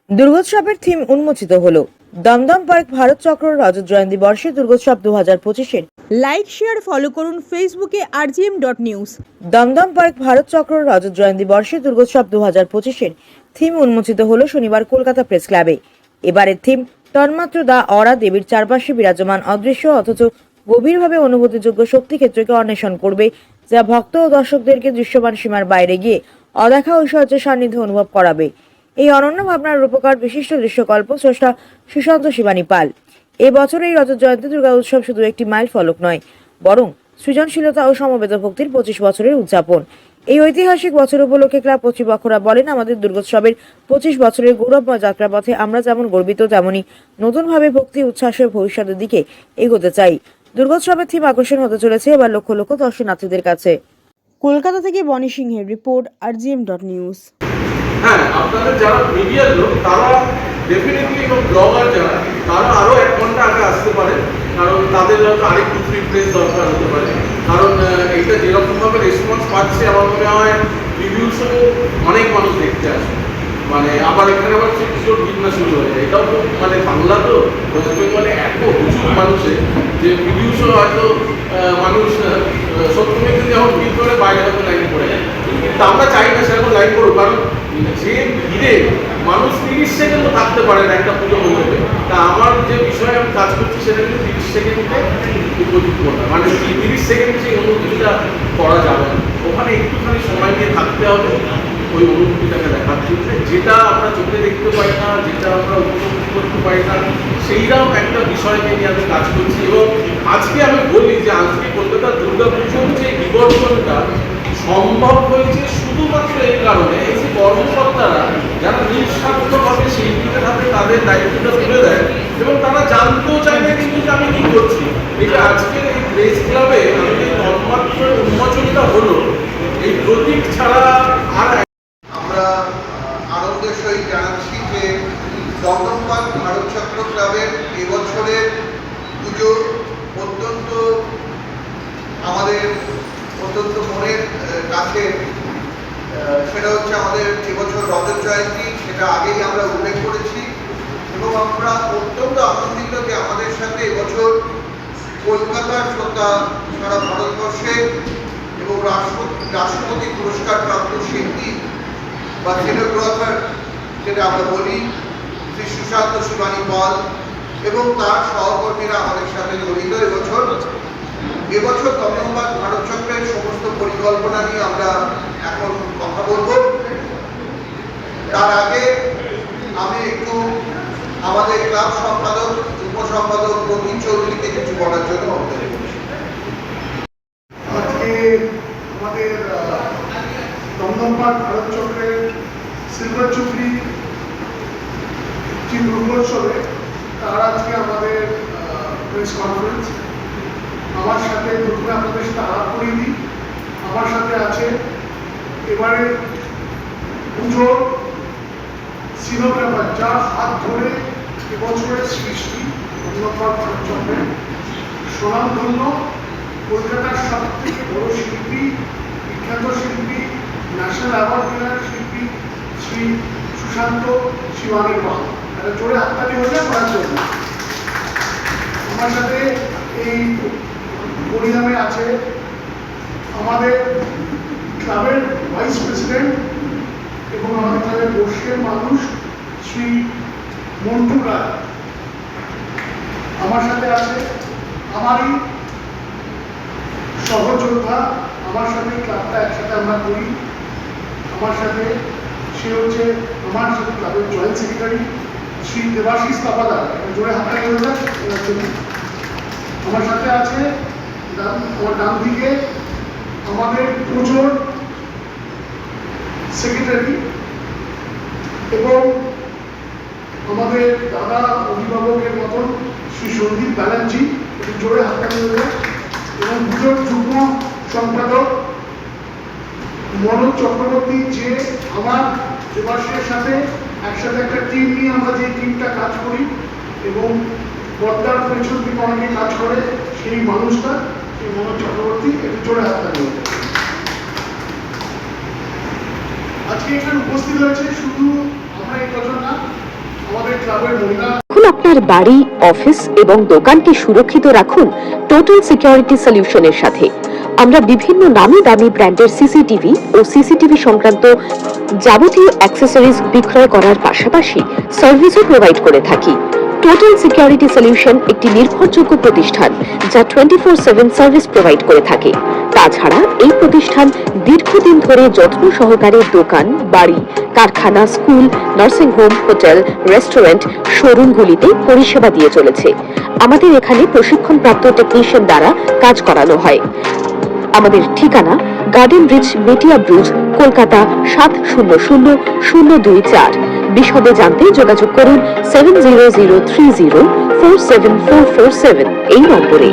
দুর্গোৎসবের theme উন্মোচিত হলো। Dumdum park Bharat চক্র রজত জয়ন্তী বর্ষে দুর্গোৎসব 2025-এর লাইক শেয়ার ফলো করুন ফেসবুকে rgm.news। দমদম পার্ক ভারত চক্র রজত জয়ন্তী বর্ষে দুর্গোৎসব 2025-এর থিম উন্মোচিত হলো শনিবার কলকাতা প্রেস ক্লাবে। এবারের থিম তন্মাত্র দা অরা, দেবীর চারপাশে বিরাজমান অদৃশ্য অথচ গভীরভাবে অনুভূতিযোগ্য শক্তি ক্ষেত্রকে অন্বেষণ করবে, যা ভক্ত ও দর্শকদেরকে দৃশ্যমান সীমার বাইরে গিয়ে অদেখা ঐশ্বর্যের সান্নিধ্য অনুভব করাবে। এই অনন্য ভাবনার রূপকার বিশিষ্ট দৃশ্যকল্প স্রষ্টা সুশান্ত শিবানী পাল। এবছর এই রজত জয়ন্তী দুর্গা উৎসব শুধু একটি মাইল ফলক নয়, বরং সৃজনশীলতা ও সমবেত ভক্তির 25 বছরের উদযাপন। এই ঐতিহাসিক বছর উপলক্ষে ক্লাব কর্তৃপক্ষরা বলেন, আমাদের দুর্গোৎসবের 25 বছরের গৌরবময় যাত্রাপথে আমরা যেমন গর্বিত, তেমনি নতুনভাবে ভক্তি উচ্ছ্বাসের ভবিষ্যতের দিকে এগোতে চাই। দুর্গোৎসবের থিম আকর্ষণ হতে চলেছে এবার লক্ষ লক্ষ দর্শনার্থীদের কাছে। কলকাতা থেকে বনি সিংহের রিপোর্ট, rgm.news। হ্যাঁ, আপনাদের যারা মিডিয়ার লোক তারা ডেফিনেটলি, এবং ব্লগার যারা, তারা আরও 1 ঘন্টা আগে আসতে পারে, কারণ তাদের হয়তো আরেকটু ফ্রি প্লেস দরকার হতে পারে। কারণ এইটা যেরকমভাবে রেসপন্স পাচ্ছে, আমার মনে হয় রিভিউসও অনেক মানুষ দেখতে আসে। মানে আবার এখানে আবার কিশোর গীতনা শুরু হয়ে যায়। এটাও তো মানে বাংলা, তো ওয়েস্ট বেঙ্গলে এত প্রচুর মানুষের যে রিভিউসও হয়তো মানুষ 70 মিনিট যখন ভিড় করে বাইরে হয়তো লাইনে পড়ে যায়। কিন্তু আমরা চাই না সেরকম লাইন করুক, কারণ যে ভিড়ে মানুষ 30 সেকেন্ডও থাকতে পারে না একটা পুজো মণ্ডপে। তা আমার যে বিষয়ে আমি কাজ করছি সেটা কিন্তু 30 সেকেন্ডে উপযুক্ত না, মানে 30 সেকেন্ডে সেই অনুভূতিটা করা যাবে না। ওখানে একটুখানি সময় নিয়ে থাকতে হবে ওই অনুভূতিটাকে দেখার জন্য, যেটা আমরা চোখে দেখতে পাই না, যেটা আমরা উপলব্ধি করতে পারি না, সেইরকম একটা বিষয়কে নিয়ে আমি কাজ করছি। এবং আজকে আমি বলি যে আজকে কলকাতার দুর্গা পুজোর যে বিবর্তনটা সম্ভব হয়েছে শুধুমাত্র এই কারণে, এই যে কর্মকর্তারা যারা নিঃস্বার্থভাবে শিল্পীদের হাতে তাদের দায়িত্বটা তুলে দেয়, এবং তারা জানতেও চায় না কিন্তু যে আমি কি করছি। এই যে আজকের এই প্রেস ক্লাবে আমি যে তন্মাত্র উন্মোচনটা হলো, এই প্রতীক ছাড়া আর আমরা আনন্দের সহিত জানাচ্ছি যে দমদম পার্ক ভারত চক্র ক্লাবের এবছরের পুজো অত্যন্ত আমাদের অত্যন্ত মনের কাছে। সেটা হচ্ছে আমাদের এবছর রজত জয়ন্তী, সেটা আগেই আমরা উল্লেখ করেছি, এবং আমরা অত্যন্ত আনন্দিত যে আমাদের সাথে এবছর কলকাতার তথা সারা ভারতবর্ষের এবং রাষ্ট্রপতি পুরস্কার প্রাপ্ত শিল্পী বা সিনেগ্রাফার যেটা আমরা বলি, শ্রী সুশান্ত শিবানী পাল এবং তার সহকর্মীরা আমাদের সাথে জড়িত। এবছর দমদম পার্ক ভারত চক্রের সমস্ত পরিকল্পনা নিয়ে আমরা এখন কথা বলব। তার আগে আমি একটু আমাদের ক্লাব সম্পাদক, যুগ্ম সম্পাদক প্রবীণ চৌধুরীকে কিছু বলার জন্য অনুরোধ করছি। আজকে আমাদের দমদম পার্ক ভারত চক্রের সিলভার জুবলি যে দুর্গোৎসবে তার আজকে আমাদের প্রেস কনফারেন্স। আমার সাথে প্রথমে আপনাদের সাথে আলাপ করিয়ে দিই। আমার সাথে আছে এবারে পুজোর সিনোগ্রাফার, যার হাত ধরে এবছরের সৃষ্টি দমদম পার্ক ভারত চক্রের স্বনামধন্য কলকাতার সবথেকে বড় শিল্পী, বিখ্যাত শিল্পী, ন্যাশনাল অ্যাওয়ার্ড উইনার শিল্পী শ্রী সুশান্ত শিবানী পাল। একটা জোরে হাততালি হয়ে করার জন্য। আমার সাথে এই পরিণামে আছে আমাদের ক্লাবের ভাইস প্রেসিডেন্ট এবং আমাদের ক্লাবের বর্ষের মানুষ শ্রী মন্টু রায়। আমার সাথে আছে আমারই সহযোদ্ধা, আমার সাথে ক্লাবটা একসাথে আমরা করি। আমার সাথে সে হচ্ছে আমার সাথে ক্লাবের জয়েন্ট সেক্রেটারি শ্রী দেবাশিস তাপাদার। জোরে হাতটা হয়ে যায় এনার জন্য। আমার সাথে আছে আমার ডান দিকে আমাদের পুজোর সেক্রেটারি এবং আমাদের দাদা অভিভাবকের মতন শ্রী সন্দীপ ব্যানার্জি। জোরে হাতটা হয়ে যায়। এবং পুজোর যুগ্ম সম্পাদক মনোজ চক্রবর্তী, যে আমার দেবাশিসের সাথে একসাথে একটা টিম নিয়ে আমরা যে টিমটা কাজ করি এবং পর্দার পেছন থেকে অনেকে কাজ করে, সেই মানুষটা সেই মনোজ চক্রবর্তী। একটু জোরে হাতটা নিয়ে আজকে এখানে উপস্থিত হয়েছে শুধু আমরা এই কজন না, ক্লাবের মহিলা এখন আপনার বাড়ি, অফিস এবং দোকানকে সুরক্ষিত রাখুন টোটাল সিকিউরিটি সলিউশনের সাথে। আমরা বিভিন্ন নামি দামি ব্র্যান্ডের সিসিটিভি ও সিসিটিভি সংক্রান্ত যাবতীয় অ্যাক্সেসরিজ বিক্রয় করার পাশাপাশি সার্ভিসও প্রোভাইড করে থাকি। টোটাল সিকিউরিটি সলিউশন একটি নির্ভরযোগ্য প্রতিষ্ঠান যা 24/7 সার্ভিস প্রোভাইড করে থাকে। তাছাড়া এই প্রতিষ্ঠান দীর্ঘদিন ধরে যত্ন সহকারে দোকান, বাড়ি, কারখানা, school, nursing home, hotel, restaurant, শোরুমগুলিতে পরিষেবা দিয়ে চলেছে। আমাদের এখানে প্রশিক্ষণপ্রাপ্ত টেকনিশিয়ান দ্বারা কাজ করানো হয়। আমাদের ঠিকানা গার্ডেন ব্রিজ, মেটিয়া ব্রুজ, কলকাতা 700024। বিশদে জানতে যোগাযোগ করুন 7003047447 এই নম্বরে।